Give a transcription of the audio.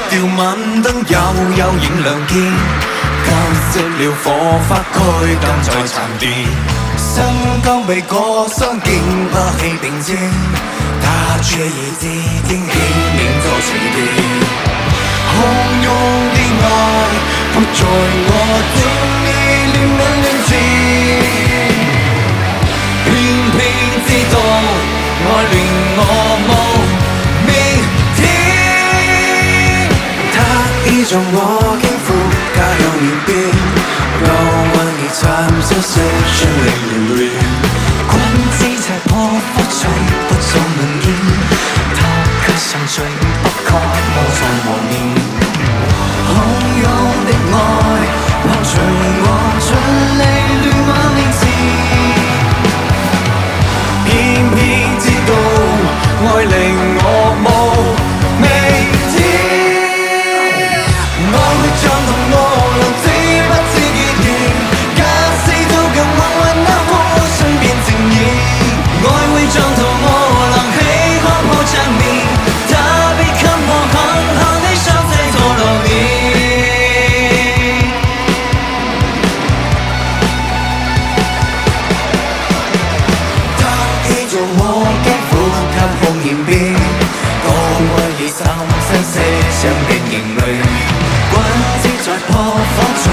掉晚燈有影亮肩，交織了火花軀幹在殘電，新剛被過傷竟不起並肩，他卻已自經輕免做情敵，洶湧的愛撲在我正義亂吻亂戰，偏偏知道愛戀我無依着我肩負家鄉連邊，讓為你參照色相令連亂，棍子尺破火吹不做能見，他卻像最不覺無從磨面，洶湧的愛拍隨我盡力亂馬面前，偏偏知道愛令我無像同我浪知不知結緣，假使都更混混那顆身變正義，愛會像同我浪起可破場面，他必給我狠狠的傷勢拖落你，他依着我肩負給紅顏邊，我愛已三生四相變形類，棍子在破火吹。